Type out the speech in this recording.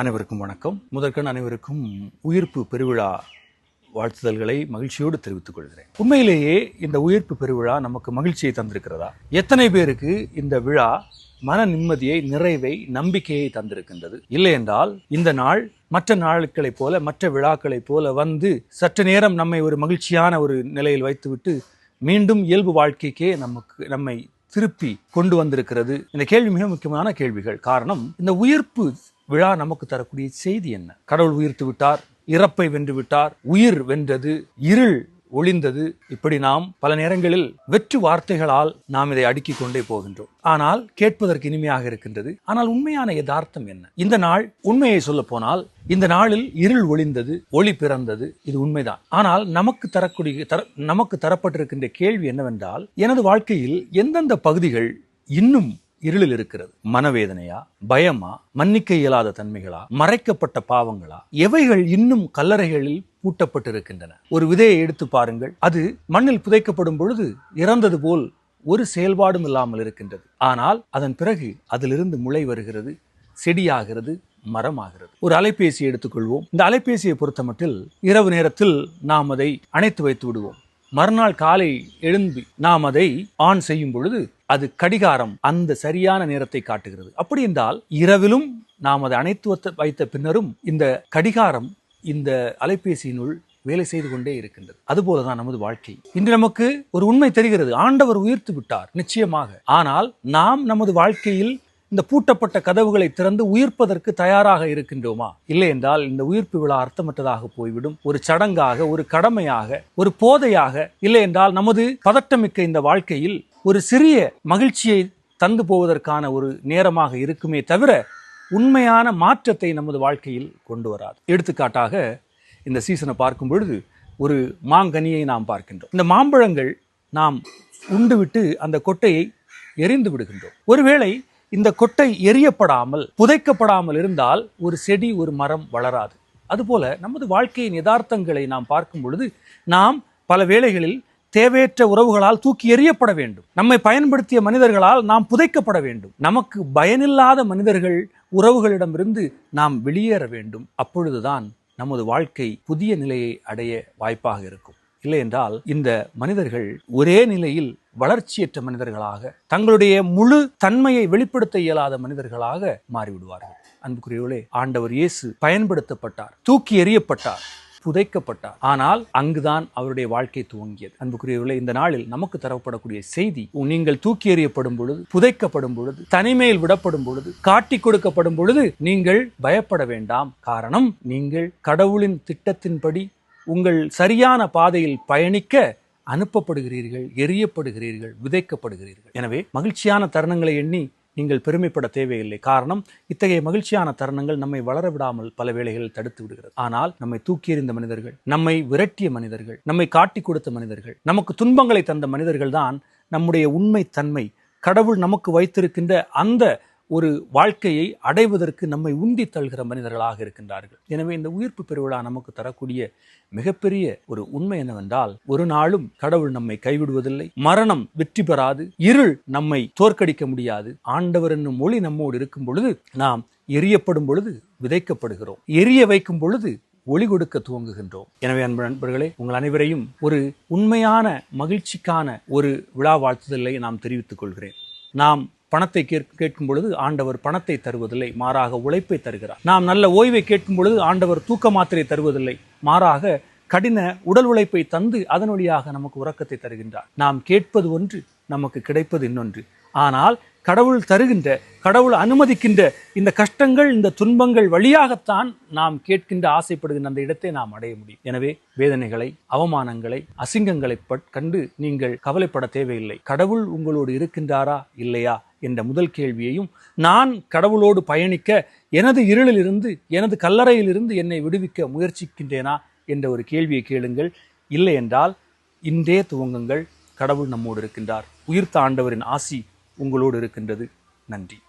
அனைவருக்கும் வணக்கம். முதற்கண் அனைவருக்கும் உயிர்ப்பு பெருவிழா வாழ்த்துதல்களை மகிழ்ச்சியோடு தெரிவித்துக் கொள்கிறேன். உண்மையிலேயே இந்த உயிர்ப்பு பெருவிழா நமக்கு மகிழ்ச்சியை தந்திருக்கிறதா? எத்தனை பேருக்கு இந்த விழா மன நிம்மதியை, நிறைவை, நம்பிக்கையை தந்திருக்கின்றது? இல்லை என்றால் இந்த நாள் மற்ற நாட்களைப் போல, மற்ற விழாக்களைப் போல வந்து சற்று நேரம் நம்மை ஒரு மகிழ்ச்சியான ஒரு நிலையில் வைத்துவிட்டு மீண்டும் இயல்பு வாழ்க்கைக்கே நம்மை திருப்பி கொண்டு வந்திருக்கிறது. இந்த கேள்வி மிக முக்கியமான கேள்விகள். காரணம், இந்த உயிர்ப்பு விழா நமக்கு தரக்கூடிய செய்தி என்ன? கடவுள் உயிர்த்து விட்டார், இறப்பை வென்று விட்டார், உயிர் வென்றது, இருள் ஒளிந்தது. இப்படி நாம் பல நேரங்களில் வெற்று வார்த்தைகளால் நாம் இதை அடுக்கிக் கொண்டே போகின்றோம். ஆனால் கேட்பதற்கு இனிமையாக இருக்கின்றது. ஆனால் உண்மையான யதார்த்தம் என்ன? இந்த நாள், உண்மையை சொல்ல போனால், இந்த நாளில் இருள் ஒளிந்தது, ஒளி பிறந்தது. இது உண்மைதான். ஆனால் நமக்கு தரப்பட்டிருக்கின்ற கேள்வி என்னவென்றால், எனது வாழ்க்கையில் எந்தெந்த பகுதிகள் இன்னும் இருளில் இருக்கிறது? மனவேதனையா, பயமா, மன்னிக்க இயலாத தன்மைகளா, மறைக்கப்பட்ட பாவங்களா? எவைகள் இன்னும் கல்லறைகளில் பூட்டப்பட்டிருக்கின்றன? ஒரு விதையை எடுத்து பாருங்கள். அது மண்ணில் புதைக்கப்படும் பொழுது இறந்தது போல் ஒரு செயல்பாடும் இல்லாமல் இருக்கின்றது. ஆனால் அதன் பிறகு அதிலிருந்து முளை வருகிறது, செடியாகிறது, மரமாகிறது. ஒரு அலைபேசி எடுத்துக்கொள்வோம். இந்த அலைபேசியை பொறுத்தமட்டில் இரவு நேரத்தில் நாம் அதை அணைத்து வைத்து விடுவோம். மறுநாள் காலை எழும்பி நாம் அதை ஆன் செய்யும் பொழுது அது கடிகாரம் அந்த சரியான நேரத்தை காட்டுகிறது. அப்படி என்றால் இரவிலும் நாம் அதை அணைத்து வைத்த பின்னரும் இந்த கடிகாரம் இந்த அலைபேசியினுள் வேலை செய்து கொண்டே இருக்கின்றது. அதுபோலதான் நமது வாழ்க்கை. இன்று நமக்கு ஒரு உண்மை தெரிகிறது. ஆண்டவர் உயிர்த்து விட்டார், நிச்சயமாக. ஆனால் நாம் நமது வாழ்க்கையில் இந்த பூட்டப்பட்ட கதவுகளை திறந்து உயிர்ப்பதற்கு தயாராக இருக்கின்றோமா? இல்லை என்றால் இந்த உயிர்ப்பு விழா அர்த்தமற்றதாக போய்விடும். ஒரு சடங்காக, ஒரு கடமையாக, ஒரு போதையாக, இல்லை என்றால் நமது பதட்டமிக்க இந்த வாழ்க்கையில் ஒரு சிறிய மகிழ்ச்சியை தந்து போவதற்கான ஒரு நேரமாக இருக்குமே தவிர உண்மையான மாற்றத்தை நமது வாழ்க்கையில் கொண்டு வராது. எடுத்துக்காட்டாக இந்த சீசனை பார்க்கும் பொழுது ஒரு மாங்கனியை நாம் பார்க்கின்றோம். இந்த மாம்பழங்கள் நாம் உண்டுவிட்டு அந்த கொட்டையை எரிந்து விடுகின்றோம். ஒருவேளை இந்த கொட்டை எரியப்படாமல், புதைக்கப்படாமல் இருந்தால் ஒரு செடி, ஒரு மரம் வளராது. அதுபோல நமது வாழ்க்கையின் யதார்த்தங்களை நாம் பார்க்கும் பொழுது நாம் பல வேளைகளில் தேவையற்ற உறவுகளால் தூக்கி எறியப்பட வேண்டும். நம்மை பயன்படுத்திய மனிதர்களால் நாம் புதைக்கப்பட வேண்டும். நமக்கு பயனில்லாத மனிதர்கள், உறவுகளிடமிருந்து நாம் வெளியேற வேண்டும். அப்பொழுதுதான் நமது வாழ்க்கை புதிய நிலையை அடைய வாய்ப்பாக இருக்கும். இல்லை என்றால் இந்த மனிதர்கள் ஒரே நிலையில் வளர்ச்சியற்ற மனிதர்களாக, தங்களுடைய முழு தன்மையை வெளிப்படுத்த இயலாத மனிதர்களாக மாறிவிடுவார்கள். அன்புக்குரியவர்களே, ஆண்டவர் இயேசு பயன்படுத்தப்பட்டார், தூக்கி எறியப்பட்டார், புதைக்கப்பட்டார். ஆனால் அங்குதான் அவருடைய வாழ்க்கை துவங்கியது. அன்புக்குரியவர்களே, இந்த நாளில் நமக்கு தரப்படக்கூடிய செய்தி, நீங்கள் தூக்கி எறியப்படும் பொழுது, புதைக்கப்படும் பொழுது, தனிமையில் விடப்படும் பொழுது, காட்டி கொடுக்கப்படும் பொழுது நீங்கள் பயப்பட வேண்டாம். காரணம், நீங்கள் கடவுளின் திட்டத்தின்படி உங்கள் சரியான பாதையில் பயணிக்க அனுப்பப்படுகிறீர்கள், எரியப்படுகிறீர்கள், விதைக்கப்படுகிறீர்கள். எனவே மகிழ்ச்சியான தருணங்களை எண்ணி நீங்கள் பெருமைப்பட தேவையில்லை. காரணம், இத்தகைய மகிழ்ச்சியான தருணங்கள் நம்மை வளர விடாமல் பல வேளைகளில் தடுத்து விடுகிறது. ஆனால் நம்மை தூக்கி எறிந்த மனிதர்கள், நம்மை விரட்டிய மனிதர்கள், நம்மை காட்டி கொடுத்த மனிதர்கள், நமக்கு துன்பங்களை தந்த மனிதர்கள் தான் நம்முடைய உண்மை தன்மை, கடவுள் நமக்கு வைத்திருக்கின்ற அந்த ஒரு வாழ்க்கையை அடைவதற்கு நம்மை உந்தி தள்ளுகிற மனிதர்களாக இருக்கின்றார்கள். எனவே இந்த உயிர்ப்பு பெருவிழா நமக்கு தரக்கூடிய மிகப்பெரிய ஒரு உண்மை என்னவென்றால், ஒரு நாளும் கடவுள் நம்மை கைவிடுவதில்லை. மரணம் வெற்றி பெறாது, இருள் நம்மை தோற்கடிக்க முடியாது. ஆண்டவர் என்னும் ஒளி நம்மோடு இருக்கும் பொழுது நாம் எரியப்படும் பொழுது விதைக்கப்படுகிறோம், எரிய வைக்கும் பொழுது ஒளி கொடுக்க துவங்குகின்றோம். எனவே அன்பு நண்பர்களே, உங்கள் அனைவரையும் ஒரு உண்மையான மகிழ்ச்சிக்கான ஒரு விழா வாழ்த்துதலை நாம் தெரிவித்துக் கொள்கிறேன். நாம் பணத்தை கேட்கும் பொழுது ஆண்டவர் பணத்தை தருவதில்லை, மாறாக உழைப்பை தருகிறார். நாம் நல்ல ஓய்வை கேட்கும் பொழுது ஆண்டவர் தூக்க மாத்திரை தருவதில்லை, மாறாக கடின உடல் உழைப்பை தந்து அதன் வழியாக நமக்கு உறக்கத்தை தருகின்றார். நாம் கேட்பது ஒன்று, நமக்கு கிடைப்பது இன்னொன்று. ஆனால் கடவுள் தருகின்ற, கடவுள் அனுமதிக்கின்ற இந்த கஷ்டங்கள், இந்த துன்பங்கள் வழியாகத்தான் நாம் கேட்கின்ற, ஆசைப்படுகின்ற அந்த இடத்தை நாம் அடைய முடியும். எனவே வேதனைகளை, அவமானங்களை, அசிங்கங்களை கண்டு நீங்கள் கவலைப்பட தேவையில்லை. கடவுள் உங்களோடு இருக்கின்றாரா இல்லையா என்ற முதல் கேள்வியையும், நான் கடவுளோடு பயணிக்க எனது இருளிலிருந்து, எனது கல்லறையிலிருந்து என்னை விடுவிக்க முயற்சிக்கின்றேனா என்ற ஒரு கேள்வியை கேளுங்கள். இல்லை என்றால் இன்றே துவங்குங்கள். கடவுள் நம்மோடு இருக்கின்றார். உயிர்த்த ஆண்டவரின் ஆசி உங்களோடு இருக்கின்றது. நன்றி.